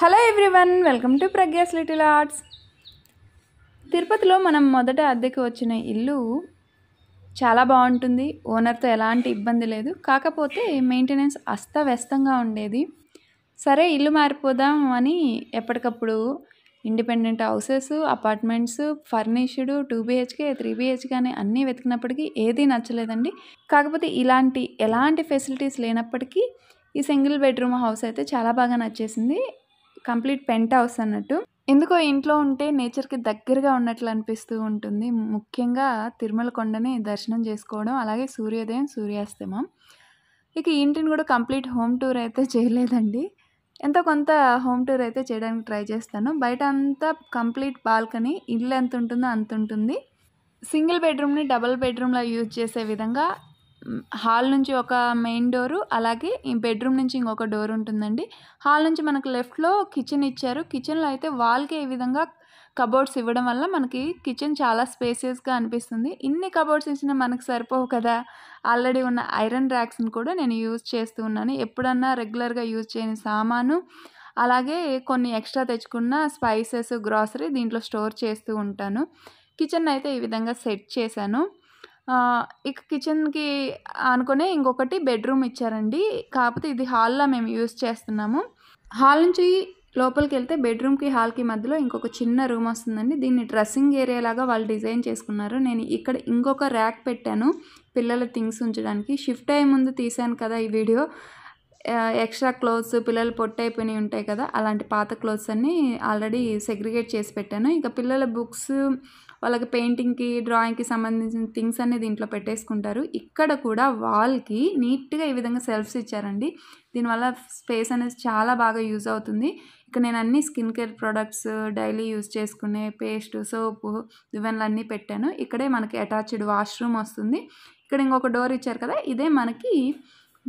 Hello everyone, welcome to Pragya's little arts. తిరుపతిలో మనం మొదట అద్దెకి వచ్చిన ఇల్లు చాలా బాగుంటుంది. ఓనర్తో ఎలాంటి ఇబ్బంది లేదు. కాకపోతే మెయింటెనెన్స్ అస్తవ్యస్తంగా ఉండేది. సరే ఇల్లు మారిపోదాం అని ఎప్పటికప్పుడు independent houses, apartments, furnished 2 BHK 3 BHK అని అన్నీ వెతికినప్పటికీ ఏదీ నచ్చలేదండి. కాకపోతే ఎలాంటి ఫెసిలిటీస్ లేనప్పటికీ ఈ సింగిల్ బెడ్రూమ్ హౌస్ అయితే చాలా బాగా నచ్చేసింది. కంప్లీట్ పెంట్ హౌస్ అన్నట్టు. ఎందుకో ఇంట్లో ఉంటే నేచర్కి దగ్గరగా ఉన్నట్లు అనిపిస్తూ ఉంటుంది. ముఖ్యంగా తిరుమల కొండని దర్శనం చేసుకోవడం, అలాగే సూర్యోదయం సూర్యాస్తమం. ఇక ఈ ఇంటిని కూడా కంప్లీట్ హోమ్ టూర్ అయితే చేయలేదండి. ఎంతో కొంత హోమ్ టూర్ అయితే చేయడానికి ట్రై చేస్తాను. బయట అంతా కంప్లీట్ బాల్కనీ, ఇల్లు ఎంత ఉంటుందో అంత ఉంటుంది. సింగిల్ బెడ్రూమ్ని డబుల్ బెడ్రూమ్లా యూజ్ చేసే విధంగా హాల్ నుంచి ఒక మెయిన్ డోరు, అలాగే ఈ బెడ్రూమ్ నుంచి ఇంకొక డోర్ ఉంటుందండి. హాల్ నుంచి మనకు లెఫ్ట్లో కిచెన్ ఇచ్చారు. కిచెన్లో అయితే వాల్కి ఈ విధంగా కబోర్డ్స్ ఇవ్వడం వల్ల మనకి కిచెన్ చాలా స్పేసియస్గా అనిపిస్తుంది. ఇన్ని కబోర్డ్స్ ఇచ్చినా మనకు సరిపోవు కదా. ఆల్రెడీ ఉన్న ఐరన్ ర్యాక్స్ని కూడా నేను యూజ్ చేస్తూ ఉన్నాను. ఎప్పుడన్నా రెగ్యులర్గా యూజ్ చేయని సామాను, అలాగే కొన్ని ఎక్స్ట్రా తెచ్చుకున్న స్పైసెస్, గ్రాసరీ దీంట్లో స్టోర్ చేస్తూ ఉంటాను. కిచెన్ అయితే ఈ విధంగా సెట్ చేశాను. ఇక కిచెన్కి అనుకునే ఇంకొకటి బెడ్రూమ్ ఇచ్చారండి. కాకపోతే ఇది హాల్లో మేము యూజ్ చేస్తున్నాము. హాల్ నుంచి లోపలికి వెళ్తే బెడ్రూమ్కి హాల్కి మధ్యలో ఇంకొక చిన్న రూమ్ వస్తుందండి. దీన్ని డ్రెస్సింగ్ ఏరియా లాగా వాళ్ళు డిజైన్ చేసుకున్నారు. నేను ఇక్కడ ఇంకొక ర్యాక్ పెట్టాను పిల్లల థింగ్స్ ఉంచడానికి. షిఫ్ట్ అయ్యే ముందు తీశాను కదా ఈ వీడియో. ఎక్స్ట్రా క్లోత్స్, పిల్లలు పొట్టయిపోయినవి ఉంటాయి కదా, అలాంటి పాత క్లోత్స్ అన్నీ ఆల్రెడీ సెగ్రిగేట్ చేసి పెట్టాను. ఇక పిల్లల బుక్స్, వాళ్ళకి పెయింటింగ్కి, డ్రాయింగ్కి సంబంధించిన థింగ్స్ అన్నీ దీంట్లో పెట్టేసుకుంటారు. ఇక్కడ కూడా వాల్కి నీట్గా ఈ విధంగా సెల్ఫ్స్ ఇచ్చారండి. దీనివల్ల స్పేస్ అనేది చాలా బాగా యూజ్ అవుతుంది. ఇక నేను అన్ని skin care products, daily use చేసుకునే పేస్ట్, సోపు, ఇవన్నీ అన్నీ పెట్టాను. ఇక్కడే మనకి అటాచ్డ్ వాష్రూమ్ వస్తుంది. ఇక్కడ ఇంకొక డోర్ ఇచ్చారు కదా, ఇదే మనకి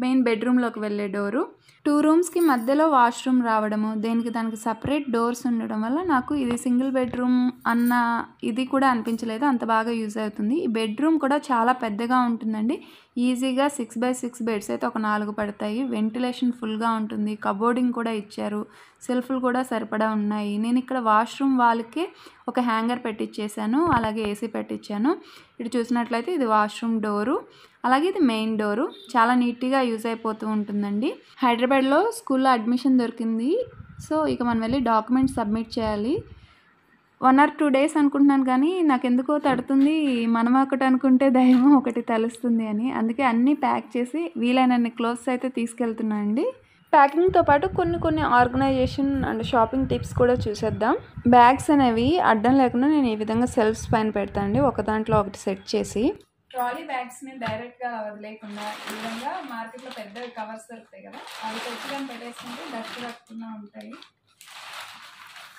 మెయిన్ బెడ్రూమ్లోకి వెళ్ళే డోరు. 2 రూమ్స్కి మధ్యలో వాష్రూమ్ రావడము, దానికి సపరేట్ డోర్స్ ఉండడం వల్ల నాకు ఇది సింగిల్ బెడ్రూమ్ అన్న ఇది కూడా అనిపించలేదు. అంత బాగా యూజ్ అవుతుంది. ఈ బెడ్రూమ్ కూడా చాలా పెద్దగా ఉంటుందండి. ఈజీగా 6x6 బెడ్స్ అయితే ఒక 4 పడతాయి. వెంటిలేషన్ ఫుల్గా ఉంటుంది. కబోర్డింగ్ కూడా ఇచ్చారు. సెల్ఫ్లు కూడా సరిపడా ఉన్నాయి. నేను ఇక్కడ వాష్రూమ్ వాళ్ళకి ఒక హ్యాంగర్ పెట్టించేసాను, అలాగే ఏసీ పెట్టించాను. ఇటు చూసినట్లయితే ఇది వాష్రూమ్ డోరు, అలాగే ఇది మెయిన్ డోరు. చాలా నీట్గా యూజ్ అయిపోతూ ఉంటుందండి. హైదరాబాద్లో స్కూల్లో అడ్మిషన్ దొరికింది. సో ఇక మనం వెళ్ళి డాక్యుమెంట్స్ సబ్మిట్ చేయాలి. 1 or 2 days అనుకుంటున్నాను, కానీ నాకు ఎందుకో తడుతుంది. మనం ఒకటి అనుకుంటే దైవం ఒకటి తెలుస్తుంది అని. అందుకే అన్నీ ప్యాక్ చేసి వీలైనన్ని క్లోత్స్ అయితే తీసుకెళ్తున్నాను అండి. ప్యాకింగ్తో పాటు కొన్ని ఆర్గనైజేషన్ అండ్ షాపింగ్ టిప్స్ కూడా చూసేద్దాం. బ్యాగ్స్ అనేవి అడ్డం లేకుండా నేను ఈ విధంగా సెల్ఫ్స్ పైన పెడతాను అండి, ఒక దాంట్లో ఒకటి సెట్ చేసి. ట్రాలీ బ్యాగ్స్ని డైరెక్ట్గా వదిలేకుండా ఈ విధంగా మార్కెట్లో పెద్ద కవర్స్ దొరుకుతాయి కదా, అవి తెచ్చుకొని పెట్టేసుకుంటే డస్ట్ రాకుండా ఉంటాయి.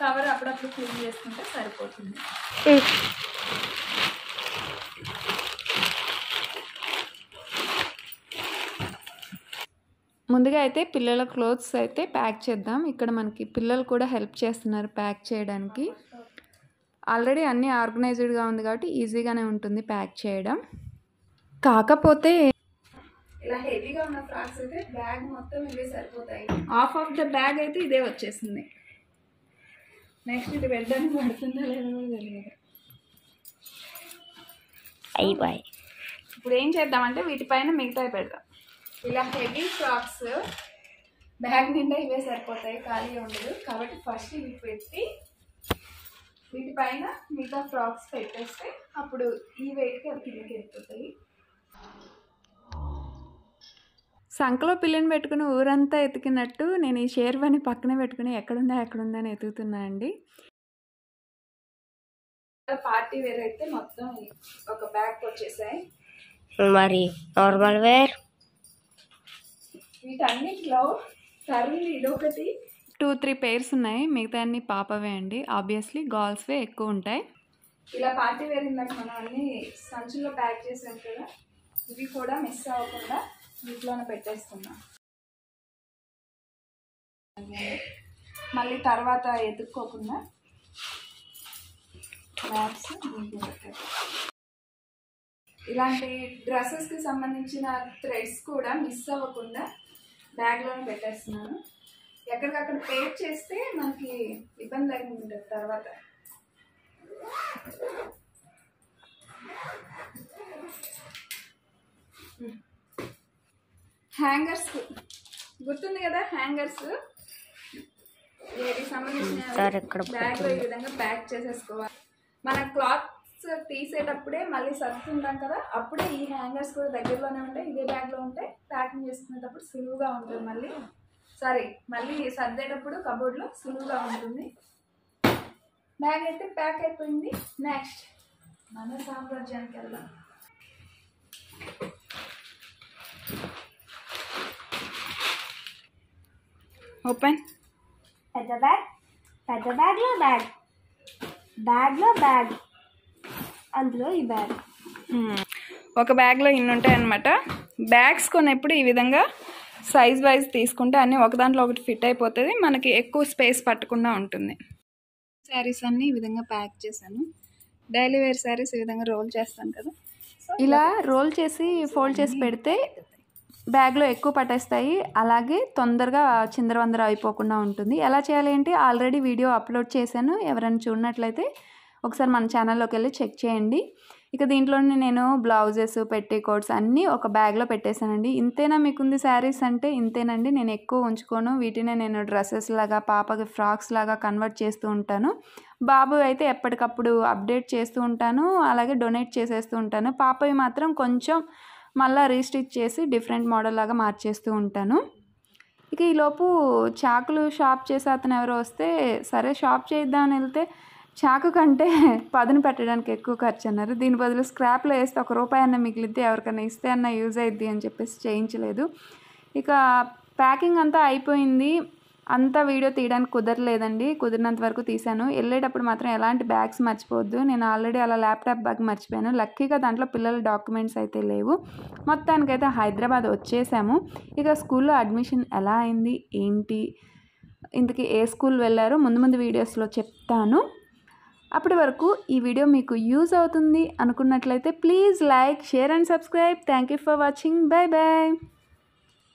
కవర్ అప్పుడప్పుడు క్లీన్ చేసుకుంటే సరిపోతుంది. ముందుగా అయితే పిల్లల క్లోత్స్ అయితే ప్యాక్ చేద్దాం. ఇక్కడ మనకి పిల్లలు కూడా హెల్ప్ చేస్తున్నారు ప్యాక్ చేయడానికి. ఆల్రెడీ అన్నీ ఆర్గనైజ్డ్గా ఉంది కాబట్టి ఈజీగానే ఉంటుంది ప్యాక్ చేయడం. కాకపోతే ఇలా హెవీగా ఉన్న ఫ్రాక్స్ అయితే బ్యాగ్ మొత్తం ఇవే సరిపోతాయి. హాఫ్ ఆఫ్ ద బ్యాగ్ అయితే ఇదే వచ్చేసింది. నెక్స్ట్ ఇది వెళ్ళడానికి పడుతుందో లేదో కూడా తెలియదు. ఇప్పుడు ఏం చేద్దామంటే వీటిపైన మిగతాయి పెడదాం. ఇలా హెవీ ఫ్రాక్స్ బ్యాగ్ నిండా ఇవే సరిపోతాయి, ఖాళీ ఉండదు. కాబట్టి ఫస్ట్ ఇవి పెట్టి వీటిపైన మిగతా ఫ్రాక్స్ పెట్టేస్తే అప్పుడు ఈ వెయిట్కి అవి కిందకి వెళ్ళిపోతాయి. సంకలో పిల్లని పెట్టుకుని ఊరంతా ఎతికినట్టు నేను ఈ షేర్వాణి పక్కనే పెట్టుకుని ఎక్కడుందా అని ఎతుకుతున్నా అండి. పార్టీ వేర్ అయితే మొత్తం ఒక బ్యాగ్ వచ్చేసాయి. మరి నార్మల్ వేర్ వీటన్నిటిలో సర్లీ ఇదొకటి 2-3 pairs ఉన్నాయి. మిగతా అన్ని పాపవే అండి. ఆబ్వియస్లీ గర్ల్స్వే ఎక్కువ ఉంటాయి. ఇలా పార్టీ వేర్ ఇందాక మనం అన్ని సంచుల్లో ప్యాక్ చేసాం కదా, ఇవి కూడా మిస్ అవ్వకుండా వీటిలోనే పెట్టేస్తున్నాం. మళ్ళీ తర్వాత ఎదుక్కోకుండా బ్యాగ్స్ ఇలాంటి డ్రెస్సెస్కి సంబంధించిన థ్రెడ్స్ కూడా మిస్ అవ్వకుండా బ్యాగ్లోనే పెట్టేస్తున్నాను. ఎక్కడికక్కడ పేస్ట్ చేస్తే మనకి ఇబ్బంది లేకుండా ఉంటుంది తర్వాత. హ్యాంగర్స్ గుర్తుంది కదా, హ్యాంగర్స్ వీటికి సంబంధించిన బ్యాగ్లో ఈ విధంగా ప్యాక్ చేసేసుకోవాలి. మన క్లాత్స్ తీసేటప్పుడే మళ్ళీ సర్దుతుంటాం కదా, అప్పుడే ఈ హ్యాంగర్స్ కూడా దగ్గరలోనే ఉంటాయి, ఇదే బ్యాగ్లో ఉంటాయి. ప్యాకింగ్ చేసుకునేటప్పుడు సులువుగా ఉంటుంది. మళ్ళీ సర్దేటప్పుడు కబోర్డ్లో సులువుగా ఉంటుంది. బ్యాగ్ అయితే ప్యాక్ అయిపోయింది. నెక్స్ట్ మన సామ్రాజ్యానికి వెళ్దాం. ఓపెన్. పెద్ద బ్యాగ్లో బ్యాగ్, అందులో ఈ బ్యాగ్. ఒక బ్యాగ్లో ఇన్ని ఉంటాయన్నమాట. బ్యాగ్స్ కొన్నప్పుడు ఈ విధంగా సైజ్ వైజ్ తీసుకుంటే అన్నీ ఒక దాంట్లో ఒకటి ఫిట్ అయిపోతుంది, మనకి ఎక్కువ స్పేస్ పట్టకుండా ఉంటుంది. శారీస్ అన్నీ ఈ విధంగా ప్యాక్ చేశాను. డైలీ వేర్ శారీస్ ఈ విధంగా రోల్ చేస్తాను కదా, ఇలా రోల్ చేసి ఫోల్డ్ చేసి పెడితే బ్యాగ్లో ఎక్కువ పట్టేస్తాయి, అలాగే తొందరగా చిందరవందర అయిపోకుండా ఉంటుంది. ఎలా చేయాలి ఏంటి ఆల్రెడీ వీడియో అప్లోడ్ చేశాను, ఎవరైనా చూడనట్లయితే ఒకసారి మన ఛానల్లోకి వెళ్ళి చెక్ చేయండి. ఇక దీంట్లోనే నేను బ్లౌజెస్, పెట్టికోట్స్ అన్నీ ఒక బ్యాగ్లో పెట్టేశానండి. ఇంతేనా మీకుంది శారీస్ అంటే? ఇంతేనండి, నేను ఎక్కువ ఉంచుకోను. వీటినే నేను డ్రెస్సెస్ లాగా, పాపకి ఫ్రాక్స్ లాగా కన్వర్ట్ చేస్తూ ఉంటాను. బాబు అయితే ఎప్పటికప్పుడు అప్డేట్ చేస్తూ ఉంటాను, అలాగే డొనేట్ చేసేస్తూ ఉంటాను. పాపవి మాత్రం కొంచెం మళ్ళీ రీస్టిచ్ చేసి డిఫరెంట్ మోడల్ లాగా మార్చేస్తూ ఉంటాను. ఇక ఈలోపు చాకులు షాప్ చేసే అతను ఎవరో వస్తే, సరే షాప్ చేద్దామని వెళ్తే చాకు కంటే పదును పెట్టడానికి ఎక్కువ ఖర్చు అన్నారు. దీని బదులు స్క్రాప్లో వేస్తే ₹1 అన్న మిగిలితే ఎవరికైనా ఇస్తే అన్న యూజ్ అవుద్ది అని చెప్పేసి చేయించలేదు. ఇక ప్యాకింగ్ అంతా అయిపోయింది. అంతా వీడియో తీయడానికి కుదరలేదండి, కుదిరినంత వరకు తీశాను. వెళ్ళేటప్పుడు మాత్రం ఎలాంటి బ్యాగ్స్ మర్చిపోవద్దు. నేను ఆల్రెడీ అలా ల్యాప్టాప్ బ్యాగ్ మర్చిపోయాను. లక్కీగా దాంట్లో పిల్లల డాక్యుమెంట్స్ అయితే లేవు. మొత్తానికైతే హైదరాబాద్ వచ్చేసాము. ఇక స్కూల్లో అడ్మిషన్ ఎలా అయింది ఏంటి, ఇంతకీ ఏ స్కూల్ వెళ్ళారో ముందు వీడియోస్లో చెప్తాను. అప్పటి వరకు ఈ వీడియో మీకు యూజ్ అవుతుంది అనుకున్నట్లయితే please like, share and subscribe. Thank you for watching. Bye bye.